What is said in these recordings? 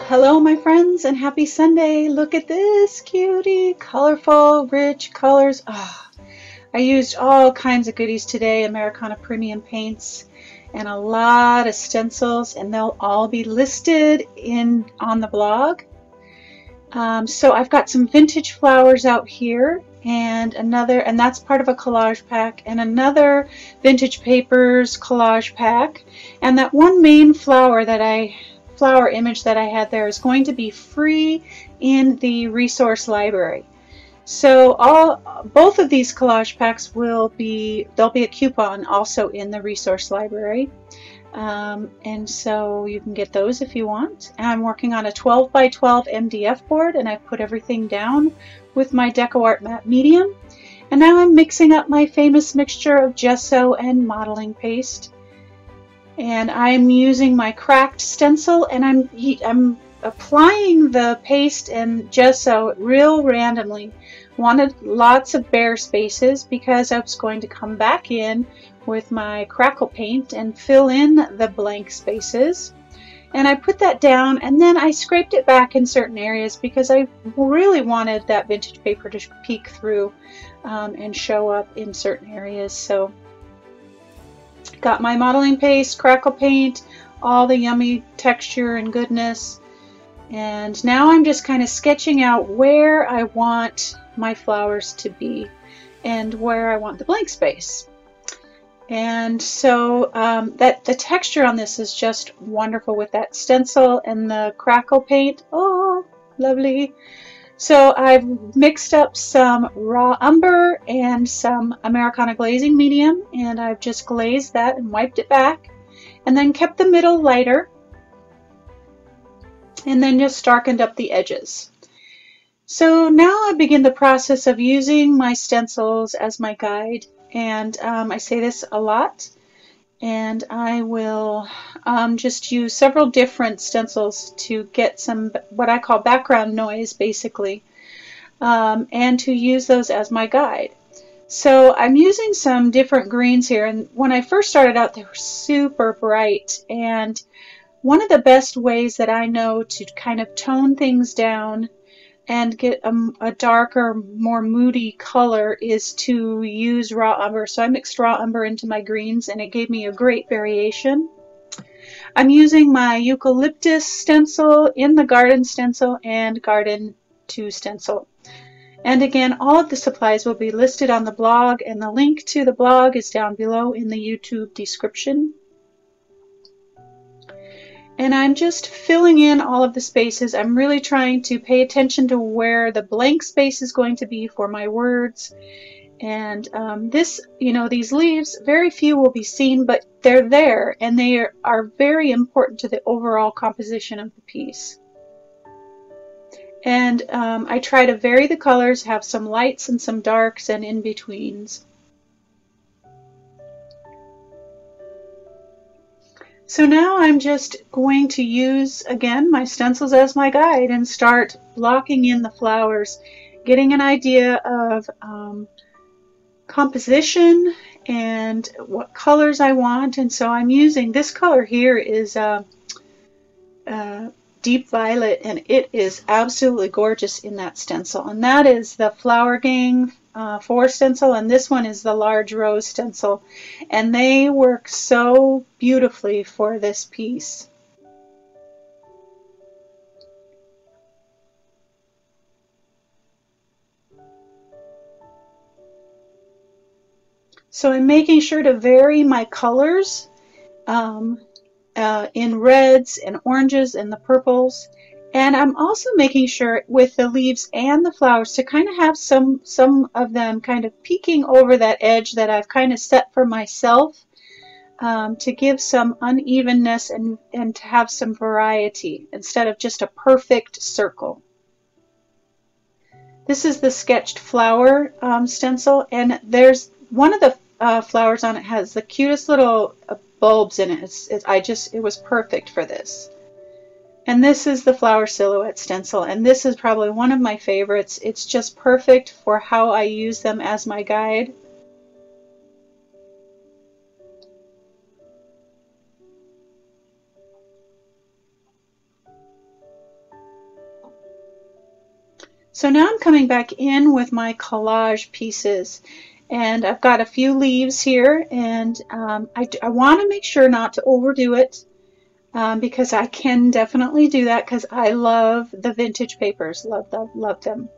Hello, my friends, and happy Sunday. Look at this cutie, colorful, rich colors. I used all kinds of goodies today, Americana Premium paints, and a lot of stencils, and they'll all be listed on the blog. So I've got some vintage flowers out here, and that's part of a collage pack, and another vintage papers collage pack, and that one main flower image that I had there is going to be free in the resource library. So both of these collage packs there'll be a coupon also in the resource library. And so you can get those if you want. I'm working on a 12 by 12 MDF board, and I've put everything down with my DecoArt matte medium. And now I'm mixing up my famous mixture of gesso and modeling paste. And I'm using my cracked stencil, and I'm applying the paste and gesso real randomly. Wanted lots of bare spaces because I was going to come back in with my crackle paint and fill in the blank spaces. And I put that down, and then I scraped it back in certain areas because I really wanted that vintage paper to peek through and show up in certain areas. So got my modeling paste, crackle paint, all the yummy texture and goodness. And now I'm just kind of sketching out where I want my flowers to be and where I want the blank space. And so the texture on this is just wonderful with that stencil and the crackle paint. Oh, lovely. So I've mixed up some raw umber and some Americana glazing medium, and I've just glazed that and wiped it back, and then kept the middle lighter, and then just darkened up the edges. So now I begin the process of using my stencils as my guide, and I say this a lot, and I will just use several different stencils to get some what I call background noise, basically, and to use those as my guide. So I'm using some different greens here, and when I first started out they were super bright, and one of the best ways that I know to kind of tone things down and get a darker, more moody color is to use raw umber. So I mixed raw umber into my greens, and it gave me a great variation. I'm using my eucalyptus stencil in the garden stencil and garden 2 stencil. And again, all of the supplies will be listed on the blog, and the link to the blog is down below in the YouTube description. And I'm just filling in all of the spaces. I'm really trying to pay attention to where the blank space is going to be for my words. And these leaves, very few will be seen, but they're there, and they are very important to the overall composition of the piece. And I try to vary the colors, have some lights and some darks and in-betweens. So now I'm just going to use, again, my stencils as my guide and start blocking in the flowers, getting an idea of composition and what colors I want. And so I'm using, this color here is deep violet, and it is absolutely gorgeous in that stencil. And that is the Flower Gang 4 stencil, and this one is the large rose stencil, and they work so beautifully for this piece. So I'm making sure to vary my colors in reds and oranges and the purples. And I'm also making sure with the leaves and the flowers to kind of have some of them kind of peeking over that edge that I've kind of set for myself, to give some unevenness and to have some variety instead of just a perfect circle. This is the sketched flower stencil, and there's one of the flowers on it has the cutest little bulbs in it. It was perfect for this. And this is the flower silhouette stencil, and this is probably one of my favorites. It's just perfect for how I use them as my guide. So now I'm coming back in with my collage pieces, and I've got a few leaves here, and I want to make sure not to overdo it, because I can definitely do that because I love the vintage papers, love them.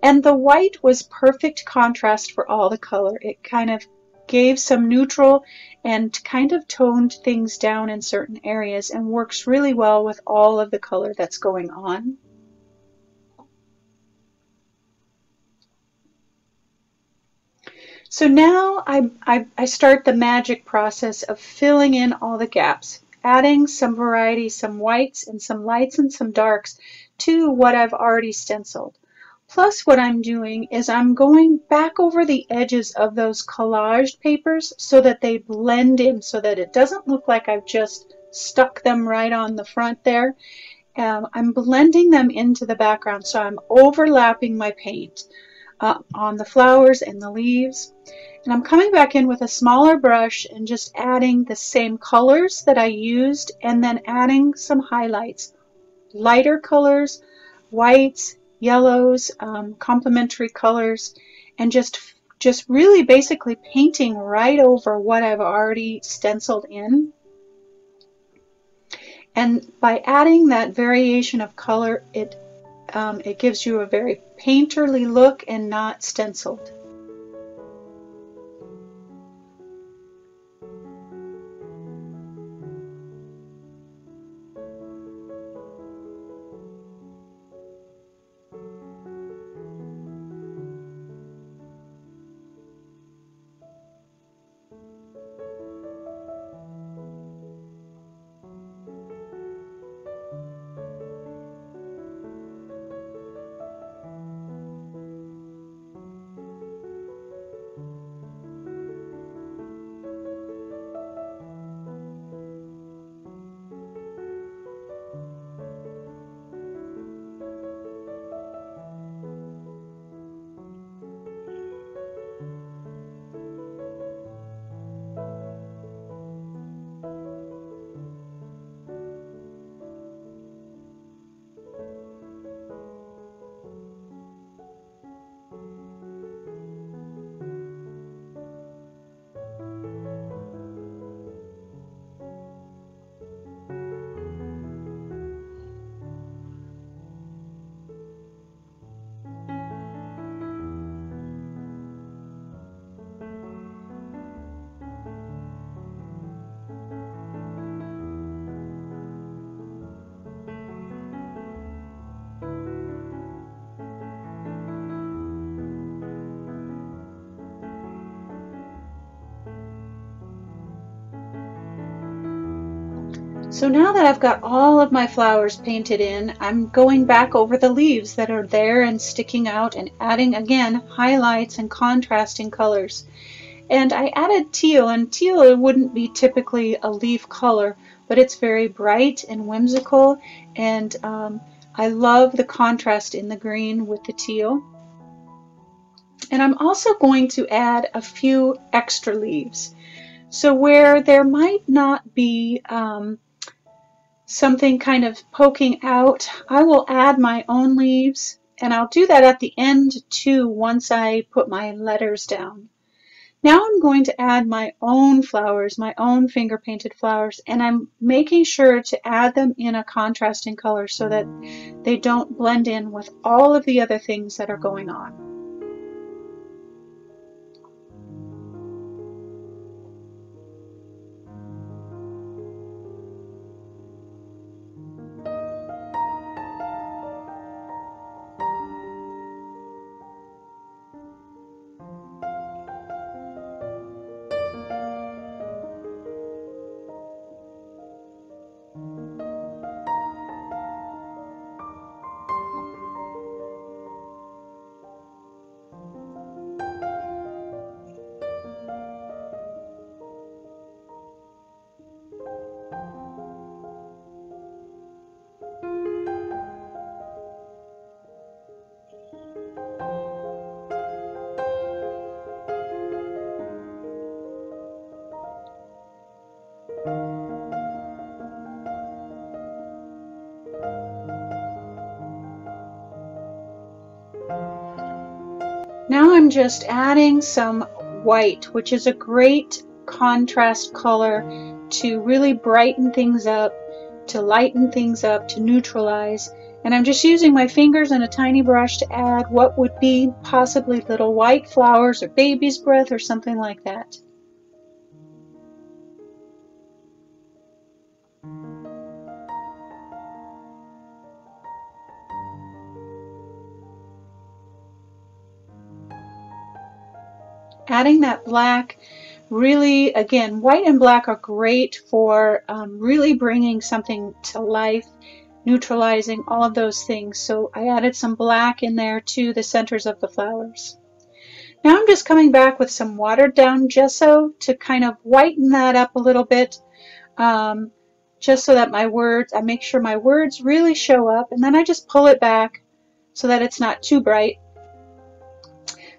And the white was perfect contrast for all the color. It kind of gave some neutral and kind of toned things down in certain areas and works really well with all of the color that's going on. So now I start the magic process of filling in all the gaps, adding some variety, some whites and some lights and some darks to what I've already stenciled. Plus what I'm doing is I'm going back over the edges of those collaged papers so that they blend in, so that it doesn't look like I've just stuck them right on the front there. I'm blending them into the background, so I'm overlapping my paint on the flowers and the leaves. And I'm coming back in with a smaller brush and just adding the same colors that I used, and then adding some highlights, lighter colors, whites, yellows, complementary colors, and just really basically painting right over what I've already stenciled in. And by adding that variation of color, it gives you a very painterly look and not stenciled. So now that I've got all of my flowers painted in, I'm going back over the leaves that are there and sticking out and adding again highlights and contrasting colors. And I added teal, and teal wouldn't be typically a leaf color, but it's very bright and whimsical, and I love the contrast in the green with the teal. And I'm also going to add a few extra leaves. So where there might not be something kind of poking out, I will add my own leaves, and I'll do that at the end too once I put my letters down. Now I'm going to add my own flowers, my own finger painted flowers, and I'm making sure to add them in a contrasting color so that they don't blend in with all of the other things that are going on. I'm just adding some white, which is a great contrast color to really brighten things up, to lighten things up, to neutralize. And I'm just using my fingers and a tiny brush to add what would be possibly little white flowers or baby's breath or something like that. Adding that black, really, again, white and black are great for really bringing something to life, neutralizing all of those things. So I added some black in there to the centers of the flowers. Now I'm just coming back with some watered down gesso to kind of whiten that up a little bit, just so that my words, I make sure my words really show up, and then I just pull it back so that it's not too bright.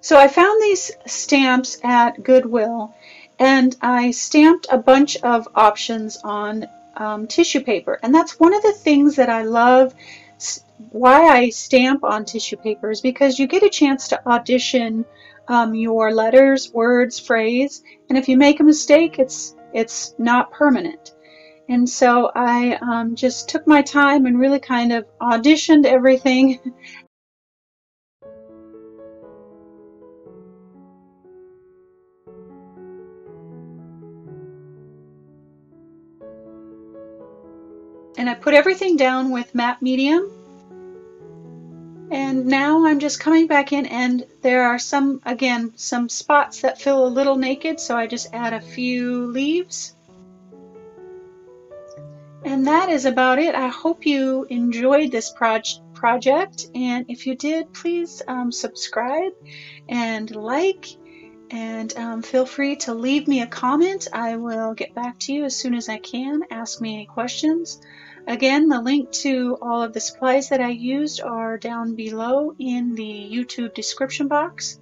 So I found these stamps at Goodwill, and I stamped a bunch of options on tissue paper. And that's one of the things that I love, why I stamp on tissue paper, is because you get a chance to audition your letters, words, phrase, and if you make a mistake, it's not permanent. And so I just took my time and really kind of auditioned everything. And I put everything down with matte medium. And now I'm just coming back in, and there are some, again, some spots that feel a little naked, so I just add a few leaves. And that is about it. I hope you enjoyed this project, and if you did, please subscribe and like, and feel free to leave me a comment. I will get back to you as soon as I can. Ask me any questions. Again, the link to all of the supplies that I used are down below in the YouTube description box.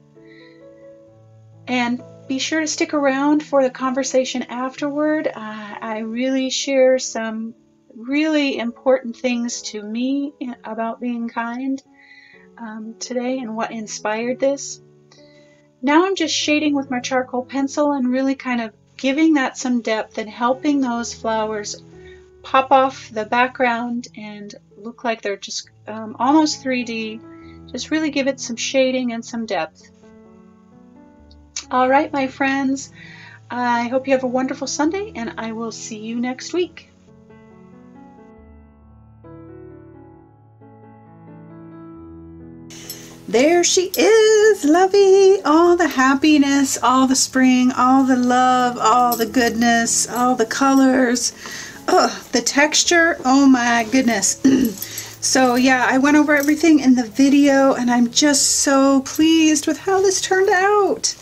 And be sure to stick around for the conversation afterward. I really share some really important things to me about being kind today and what inspired this. Now I'm just shading with my charcoal pencil and really kind of giving that some depth and helping those flowers pop off the background and look like they're just almost 3D. Just really give it some shading and some depth. All right, my friends, I hope you have a wonderful Sunday, and I will see you next week. There she is, Lovey. All the happiness, all the spring, all the love, all the goodness, all the colors. Oh, the texture, oh my goodness. So yeah, I went over everything in the video, and I'm just so pleased with how this turned out.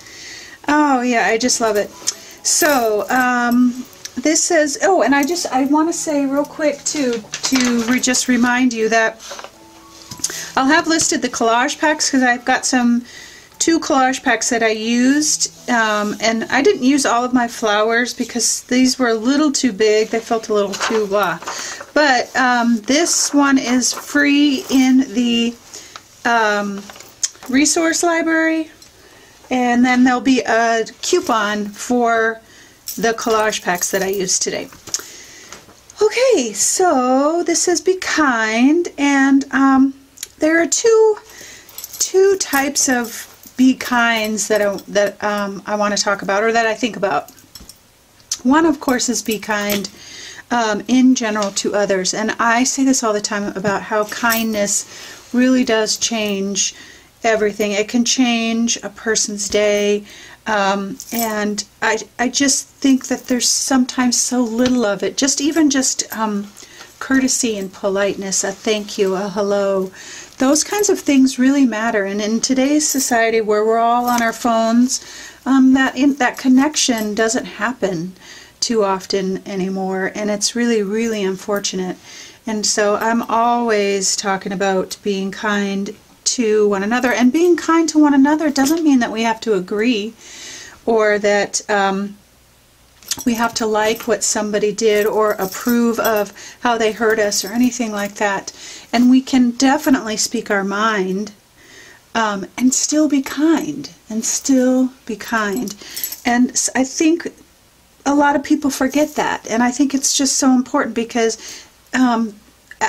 Oh yeah, I just love it. So this says, oh, and I want to say real quick too, to just remind you that I'll have listed the collage packs, because I've got two collage packs that I used, and I didn't use all of my flowers because these were a little too big. They felt a little too blah. But this one is free in the resource library, and then there'll be a coupon for the collage packs that I used today. Okay, so this says be kind, and there are two types of be kinds that I want to talk about, or that I think about. One, of course, is be kind in general to others, and I say this all the time about how kindness really does change everything. It can change a person's day, and I just think that there's sometimes so little of it. Even just courtesy and politeness, a thank you, a hello. Those kinds of things really matter, and in today's society where we're all on our phones, that connection doesn't happen too often anymore, and it's really, really unfortunate. And so I'm always talking about being kind to one another, and being kind to one another doesn't mean that we have to agree, or that we have to like what somebody did or approve of how they hurt us or anything like that. And we can definitely speak our mind, and still be kind, and still be kind. And I think a lot of people forget that, and I think it's just so important, because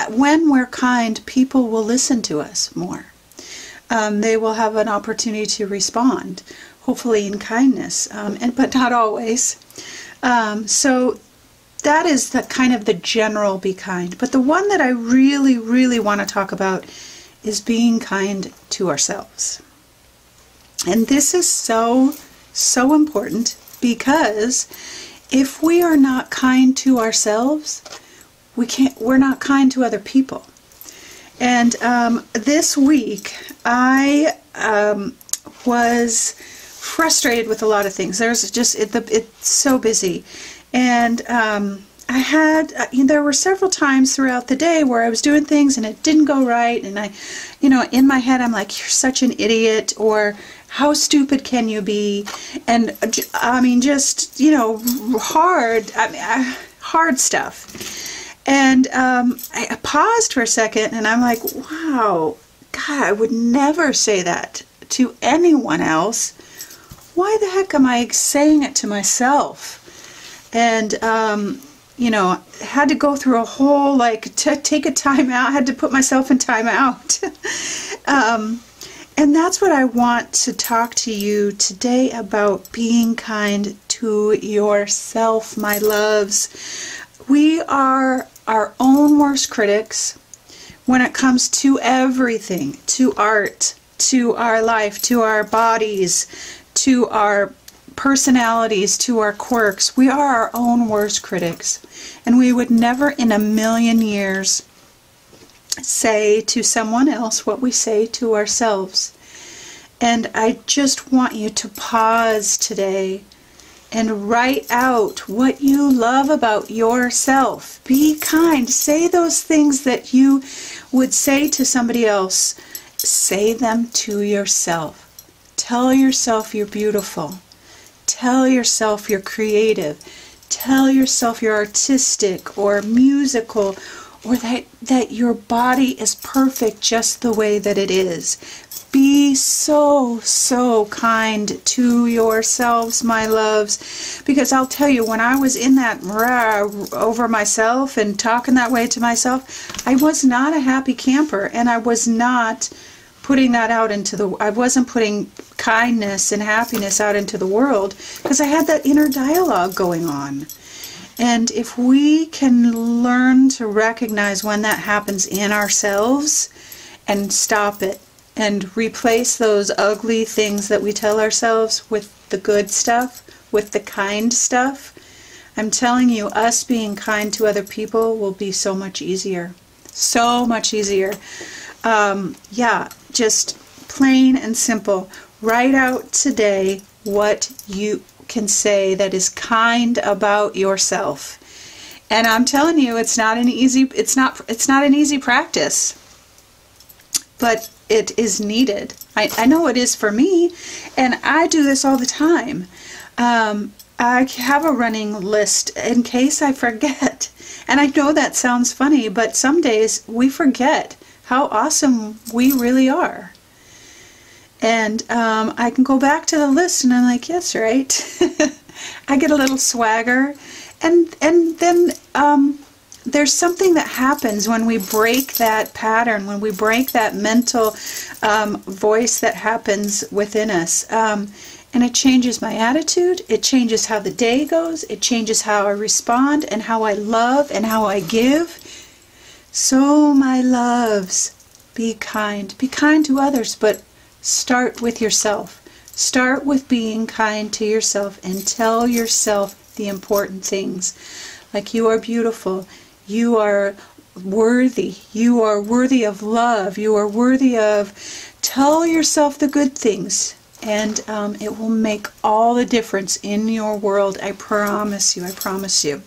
when we're kind, people will listen to us more. They will have an opportunity to respond, hopefully in kindness, but not always. So that is the kind of the general be kind. But the one that I really, really want to talk about is being kind to ourselves. And this is so, so important, because if we are not kind to ourselves, we're not kind to other people. And this week I was frustrated with a lot of things. There's just it's so busy, and I had there were several times throughout the day where I was doing things and it didn't go right, and I, in my head I'm like, you're such an idiot, or how stupid can you be? And I mean, just hard stuff. And I paused for a second, and I'm like, wow, God, I would never say that to anyone else. Why the heck am I saying it to myself? And had to go through a whole, to take a time out, had to put myself in time out. And that's what I want to talk to you today about, being kind to yourself, my loves. We are our own worst critics when it comes to everything, to art, to our life, to our bodies, to our personalities, to our quirks. We are our own worst critics, and we would never in a million years say to someone else what we say to ourselves. And I just want you to pause today and write out what you love about yourself. Be kind. Say those things that you would say to somebody else. Say them to yourself. Tell yourself you're beautiful. Tell yourself you're creative. Tell yourself you're artistic or musical, or that your body is perfect just the way that it is. Be so, so kind to yourselves, my loves, because I'll tell you, when I was in that over myself and talking that way to myself, I was not a happy camper, and I was not putting that out I wasn't putting kindness and happiness out into the world, because I had that inner dialogue going on. And if we can learn to recognize when that happens in ourselves and stop it, and replace those ugly things that we tell ourselves with the good stuff, with the kind stuff, I'm telling you, us being kind to other people will be so much easier. So much easier. Yeah, just plain and simple. Write out today what you can say that is kind about yourself. And I'm telling you, it's not an easy practice, but it is needed. I know it is for me, and I do this all the time. I have a running list in case I forget. And I know that sounds funny, but some days we forget how awesome we really are. And I can go back to the list and I'm like, yes, right. I get a little swagger. And then there's something that happens when we break that pattern, when we break that mental voice that happens within us. And it changes my attitude, it changes how the day goes, it changes how I respond and how I love and how I give. So, my loves, be kind. Be kind to others, but start with yourself. Start with being kind to yourself and tell yourself the important things. Like, you are beautiful. You are worthy. You are worthy of love. You are worthy of... Tell yourself the good things, and it will make all the difference in your world. I promise you. I promise you.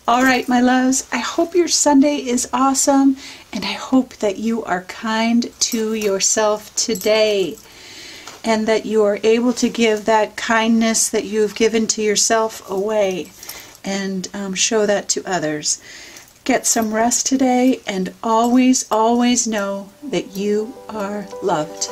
All right, my loves, I hope your Sunday is awesome, and I hope that you are kind to yourself today, and that you are able to give that kindness that you've given to yourself away, and show that to others. Get some rest today, and always, always know that you are loved.